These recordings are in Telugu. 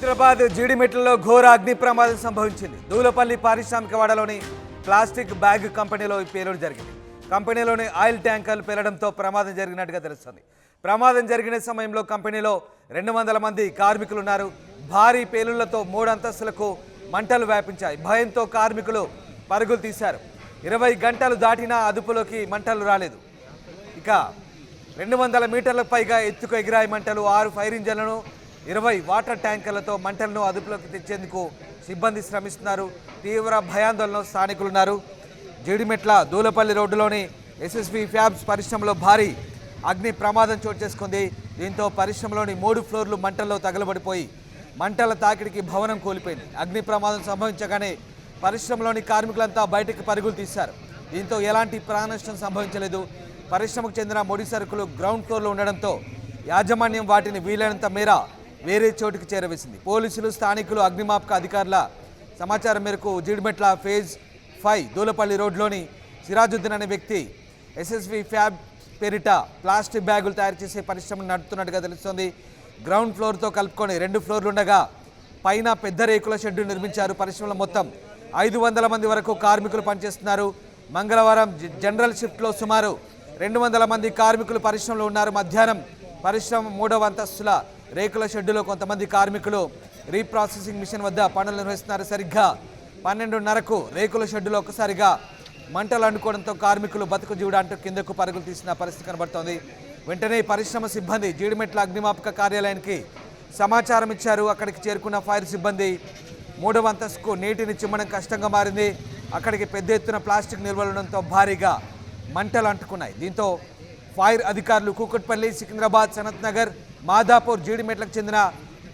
సికింద్రాబాద్ జీడిమెట్లలో ఘోర అగ్ని ప్రమాదం సంభవించింది. దూలపల్లి పారిశ్రామికవాడలోని ప్లాస్టిక్ బ్యాగ్ కంపెనీలో ఈ పేలుడు జరిగింది. కంపెనీలోని ఆయిల్ ట్యాంకర్లు పేలడంతో ప్రమాదం జరిగినట్టుగా తెలుస్తుంది. ప్రమాదం జరిగిన సమయంలో కంపెనీలో 200 మంది కార్మికులు ఉన్నారు. భారీ పేలుళ్లతో 3 అంతస్తులకు మంటలు వ్యాపించాయి. భయంతో కార్మికులు పరుగులు తీశారు. 20 గంటలు దాటినా అదుపులోకి మంటలు రాలేదు. ఇక 200 మీటర్లకు పైగా ఎత్తుకు ఎగిరాయి మంటలు. 6 ఫైర్ ఇంజన్లను 20 వాటర్ ట్యాంకర్లతో మంటలను అదుపులోకి తెచ్చేందుకు సిబ్బంది శ్రమిస్తున్నారు. తీవ్ర భయాందోళనలో స్థానికులున్నారు. జీడిమెట్ల దూలపల్లి రోడ్డులోని ఎస్ఎస్వి ఫ్యాబ్స్ పరిశ్రమలో భారీ అగ్ని ప్రమాదం చోటు చేసుకుంది. దీంతో పరిశ్రమలోని 3 ఫ్లోర్లు మంటల్లో తగలబడిపోయి మంటల తాకిడికి భవనం కూలిపోయింది. అగ్ని ప్రమాదం సంభవించగానే పరిశ్రమలోని కార్మికులంతా బయటకు పరుగులు తీశారు. దీంతో ఎలాంటి ప్రాణనష్టం సంభవించలేదు. పరిశ్రమకు చెందిన ముడి సరుకులు గ్రౌండ్ ఫ్లోర్లో ఉండడంతో యాజమాన్యం వాటిని వీలైనంత మేర వేరే చోటుకి చేరవేసింది. పోలీసులు, స్థానికులు, అగ్నిమాపక అధికారుల సమాచారం మేరకు జీడిమెట్ల ఫేజ్ 5 దూలపల్లి రోడ్లోని సిరాజుద్దీన్ అనే వ్యక్తి ఎస్ఎస్వి ఫ్యాబ్ పేరిట ప్లాస్టిక్ బ్యాగులు తయారు చేసే పరిశ్రమను నడుపుతున్నట్టుగా తెలుస్తోంది. గ్రౌండ్ ఫ్లోర్తో కలుపుకొని 2 ఫ్లోర్లు ఉండగా పైన పెద్ద రేకుల షెడ్డు నిర్మించారు. పరిశ్రమలో మొత్తం 500 మంది వరకు కార్మికులు పనిచేస్తున్నారు. మంగళవారం జనరల్ షిఫ్ట్లో సుమారు 200 మంది కార్మికులు పరిశ్రమలో ఉన్నారు. మధ్యాహ్నం పరిశ్రమ 3వ అంతస్తుల రేకుల షెడ్డులో కొంతమంది కార్మికులు రీప్రాసెసింగ్ మిషన్ వద్ద పనులు నిర్వహిస్తున్నారు. సరిగ్గా 12:30కు రేకుల షెడ్డులో ఒక్కసారిగా మంటలు అంటుకోవడంతో కార్మికులు బతుకు జీవుడంటూ కిందకు పరుగులు తీసిన పరిస్థితి కనబడుతోంది. వెంటనే పరిశ్రమ సిబ్బంది జీడిమెట్ల అగ్నిమాపక కార్యాలయానికి సమాచారం ఇచ్చారు. అక్కడికి చేరుకున్న ఫైర్ సిబ్బంది 3వ అంతస్తుకు నీటిని చిమ్మడం కష్టంగా మారింది. అక్కడికి పెద్ద ఎత్తున ప్లాస్టిక్ నిల్వలుండడంతో భారీగా మంటలు అంటుకున్నాయి. దీంతో ఫైర్ అధికారులు కూకట్పల్లి, సికింద్రాబాద్, సనత్ నగర్, మాదాపూర్, జీడిమెట్లకు చెందిన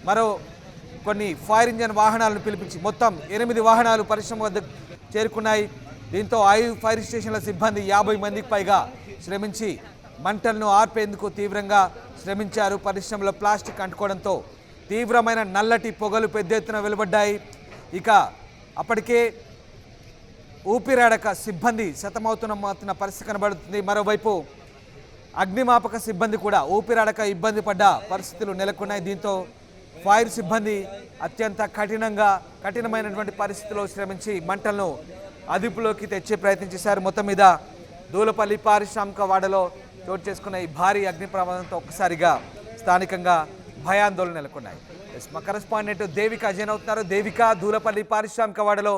మరో కొన్ని ఫైర్ ఇంజన్ వాహనాలను పిలిపించి మొత్తం 8 వాహనాలు పరిశ్రమ వద్ద చేరుకున్నాయి. దీంతో 5 ఫైర్ స్టేషన్ల సిబ్బంది 50 మందికి పైగా శ్రమించి మంటలను ఆర్పేందుకు తీవ్రంగా శ్రమించారు. పరిశ్రమలో ప్లాస్టిక్ అంటుకోవడంతో తీవ్రమైన నల్లటి పొగలు పెద్ద ఎత్తున వెలువడ్డాయి. ఇక అప్పటికే ఊపిరాడక సిబ్బంది సతమవుతున్న పరిస్థితి కనబడుతుంది. మరోవైపు అగ్నిమాపక సిబ్బంది కూడా ఊపిరాడక ఇబ్బంది పడ్డ పరిస్థితులు నెలకొన్నాయి. దీంతో ఫైర్ సిబ్బంది అత్యంత కఠినమైనటువంటి పరిస్థితుల్లో శ్రమించి మంటలను అదుపులోకి తెచ్చే ప్రయత్నం చేశారు. మొత్తం మీద దూలపల్లి పారిశ్రామిక వాడలో చోటు చేసుకున్న ఈ భారీ అగ్ని ప్రమాదంతో ఒక్కసారిగా స్థానికంగా భయాందోళన నెలకొన్నాయి. మా కరెస్పాండెంట్ దేవిక అజయన్ అవుతున్నారు. దేవిక, దూలపల్లి పారిశ్రామిక వాడలో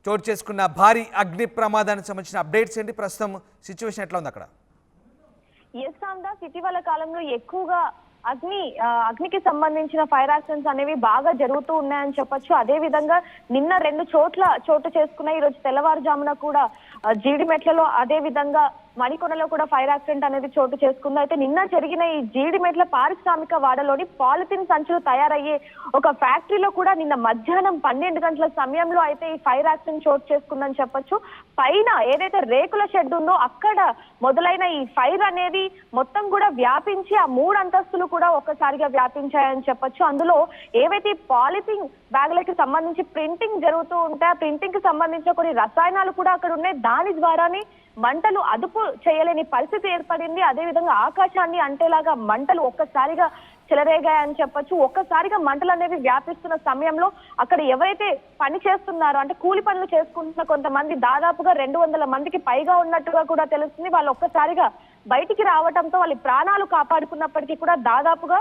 చోటు చేసుకున్న భారీ అగ్ని ప్రమాదానికి సంబంధించిన అప్డేట్స్ ఏంటి? ప్రస్తుతం సిచ్యువేషన్ ఎట్లా ఉంది అక్కడ? ఎస్ రామ్దాస్, ఇటీవల కాలంలో ఎక్కువగా అగ్నికి సంబంధించిన ఫైర్ యాక్సిడెంట్స్ అనేవి బాగా జరుగుతూ ఉన్నాయని చెప్పొచ్చు. అదే విధంగా నిన్న 2 చోట్ల చోటు చేసుకున్నాయి. ఈ రోజు తెల్లవారుజామున కూడా జీడిమెట్లలో, అదే విధంగా మణికొండలో కూడా ఫైర్ యాక్సిడెంట్ అనేది చోటు చేసుకుంది. అయితే నిన్న జరిగిన ఈ జీడిమెట్ల పారిశ్రామిక వాడలోని పాలిథిన్ సంచులు తయారయ్యే ఒక ఫ్యాక్టరీలో కూడా నిన్న మధ్యాహ్నం 12 గంటల సమయంలో అయితే ఈ ఫైర్ యాక్సిడెంట్ చోటు చేసుకుందని చెప్పొచ్చు. పైన ఏదైతే రేకుల షెడ్ ఉందో అక్కడ మొదలైన ఈ ఫైర్ అనేది మొత్తం కూడా వ్యాపించి ఆ 3 అంతస్తులు కూడా ఒక్కసారిగా వ్యాపించాయని చెప్పొచ్చు. అందులో ఏవైతే పాలిథిన్ బ్యాగులకి సంబంధించి ప్రింటింగ్ జరుగుతూ ఉంటే ఆ ప్రింటింగ్ కి సంబంధించిన కొన్ని రసాయనాలు కూడా అక్కడ ఉన్నాయి. దాని ద్వారానే మంటలు అదుపు చేయలేని పరిస్థితి ఏర్పడింది. అదేవిధంగా ఆకాశాన్ని అంటేలాగా మంటలు ఒక్కసారిగా చెలరేగాయని చెప్పొచ్చు. ఒక్కసారిగా మంటలు అనేవి వ్యాపిస్తున్న సమయంలో అక్కడ ఎవరైతే పని చేస్తున్నారో, అంటే కూలి పనులు చేసుకుంటున్న కొంతమంది దాదాపుగా 200 మందికి పైగా ఉన్నట్టుగా కూడా తెలుస్తుంది. వాళ్ళు ఒక్కసారిగా బయటికి రావడంతో వాళ్ళ ప్రాణాలు కాపాడుకున్నప్పటికీ కూడా దాదాపుగా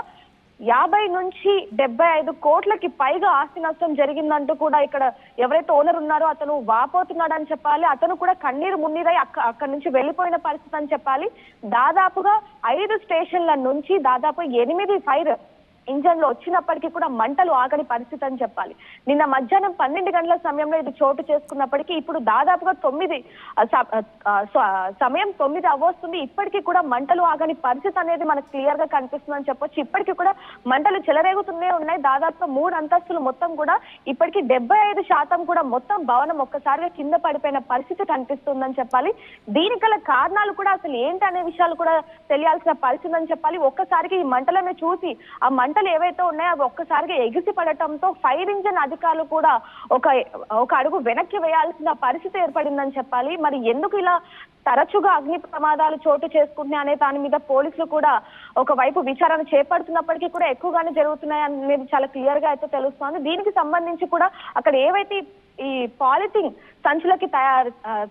50 నుంచి 75 కోట్లకి పైగా ఆస్తి నష్టం జరిగిందంటూ కూడా ఇక్కడ ఎవరైతే ఓనర్ ఉన్నారో అతను వాపోతున్నాడని చెప్పాలి. అతను కూడా కన్నీరు మున్నీరై అక్కడి నుంచి వెళ్ళిపోయిన పరిస్థితి అని చెప్పాలి. దాదాపుగా 5 స్టేషన్ల నుంచి దాదాపు 8 ఫైర్ ఇంజన్లు వచ్చినప్పటికీ కూడా మంటలు ఆగని పరిస్థితి అని చెప్పాలి. నిన్న మధ్యాహ్నం 12 గంటల సమయంలో ఇది చోటు చేసుకున్నప్పటికీ ఇప్పుడు దాదాపుగా సమయం 9 అవ్వొస్తుంది. ఇప్పటికీ కూడా మంటలు ఆగని పరిస్థితి అనేది మనకు క్లియర్ గా కనిపిస్తుందని చెప్పొచ్చు. ఇప్పటికీ కూడా మంటలు చెలరేగుతూనే ఉన్నాయి. దాదాపుగా 3 అంతస్తులు మొత్తం కూడా ఇప్పటికీ 75% కూడా మొత్తం భవనం ఒక్కసారిగా కింద పడిపోయిన పరిస్థితి కనిపిస్తుందని చెప్పాలి. దీనికి గల కారణాలు కూడా అసలు ఏంటి అనే విషయాలు కూడా తెలియాల్సిన పరిస్థితి అని చెప్పాలి. ఒక్కసారిగా ఈ మంటలను చూసి ఆ మంట మంటలు ఏవైతే ఉన్నాయో అవి ఒక్కసారిగా ఎగిసి పడటంతో ఫైర్ ఇంజిన్ అధికారులు కూడా ఒక అడుగు వెనక్కి వేయాల్సిన పరిస్థితి ఏర్పడిందని చెప్పాలి. మరి ఎందుకు ఇలా తరచుగా అగ్ని ప్రమాదాలు చోటు చేసుకుంటున్నాయి అనే దాని మీద పోలీసులు కూడా ఒకవైపు విచారణ చేపడుతున్నప్పటికీ కూడా ఎక్కువగానే జరుగుతున్నాయి అనేది చాలా క్లియర్ గా అయితే తెలుస్తోంది. దీనికి సంబంధించి కూడా అక్కడ ఏవైతే ఈ పాలిథిన్ సంచులకి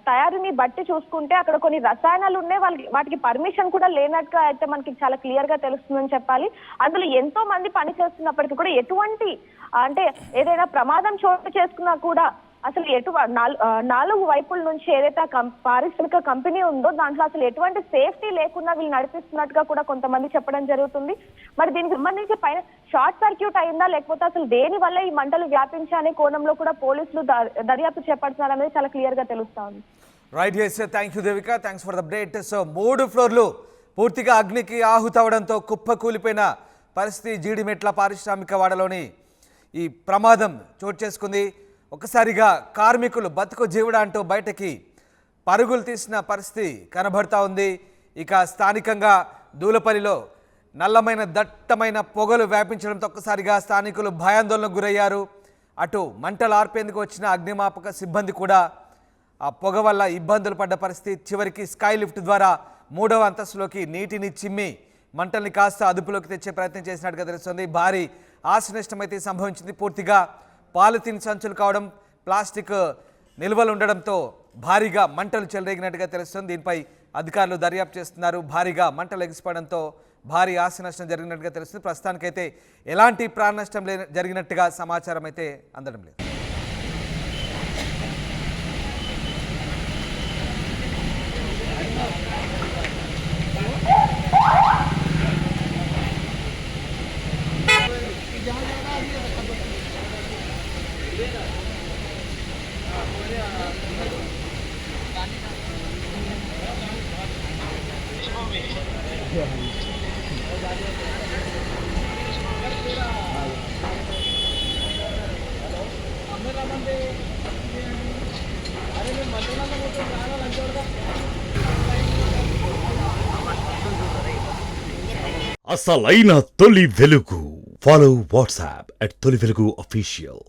తయారీని బట్టి చూసుకుంటే అక్కడ కొన్ని రసాయనాలు ఉన్నాయి, వాటికి పర్మిషన్ కూడా లేనట్టుగా అయితే మనకి చాలా క్లియర్ గా తెలుస్తుందని చెప్పాలి. అందులో ఎంతో మంది పని చేస్తున్నప్పటికీ కూడా ఎటువంటి అంటే ఏదైనా ప్రమాదం చోటు చేసుకున్నా కూడా అసలు నాలుగు వైపుల నుంచి ఏదైతే పారిశ్రామిక కంపెనీ ఉందో దాంట్లో అసలు ఎటువంటి సేఫ్టీ లేకుండా వీళ్ళు నడిపిస్తున్నట్టుగా కూడా కొంతమంది చెప్పడం జరుగుతుంది. మరి దీనికి సంబంధించి పైన షార్ట్ సర్క్యూట్ అయిందా లేకపోతే అసలు దేని వల్ల ఈ మంటలు వ్యాపించా అనే కోణంలో కూడా పోలీసులు దర్యాప్తు చేపడుతున్నారు అనేది చాలా క్లియర్ గా తెలుస్తా ఉంది. Right, yes, thank you Devika, thanks for the update. So 3 ఫ్లోర్లు పూర్తిగా అగ్నికి ఆహుతవడంతో కుప్పకూలిపోయిన పరిస్థితి జీడిమెట్ల పారిశ్రామిక వాడలోని ఈ ప్రమాదం చోటు చేసుకుంది. ఒక్కసారిగా కార్మికులు బతుకు జీవుడా అంటూ బయటకి పరుగులు తీసిన పరిస్థితి కనబడతా ఉంది. ఇక స్థానికంగా దూలపల్లిలో నల్లమైన దట్టమైన పొగలు వ్యాపించడంతో ఒక్కసారిగా స్థానికులు భయాందోళనకు గురయ్యారు. అటు మంటలు ఆర్పేందుకు వచ్చిన అగ్నిమాపక సిబ్బంది కూడా ఆ పొగ వల్ల ఇబ్బందులు పడ్డ పరిస్థితి. చివరికి స్కై లిఫ్ట్ ద్వారా 3వ అంతస్తులోకి నీటిని చిమ్మి మంటల్ని కాస్త అదుపులోకి తెచ్చే ప్రయత్నం చేసినట్టుగా తెలుస్తుంది. భారీ ఆస్తి నష్టం అయితే సంభవించింది. పూర్తిగా పాలిథిన్ సంచులు కావడం, ప్లాస్టిక్ నిల్వలు ఉండడంతో భారీగా మంటలు చెలరేగినట్టుగా తెలుస్తుంది. దీనిపై అధికారులు దర్యాప్తు చేస్తున్నారు. భారీగా మంటలు ఎగిసిపడంతో భారీ ఆస్తి నష్టం జరిగినట్టుగా తెలుస్తుంది. ప్రస్తుతానికైతే ఎలాంటి ప్రాణ నష్టం జరిగినట్టుగా సమాచారం అయితే అందడం లేదు. అసలైన తొలి వెలుగు. ఫాలో వాట్సాప్ @తొలి వెలుగు official.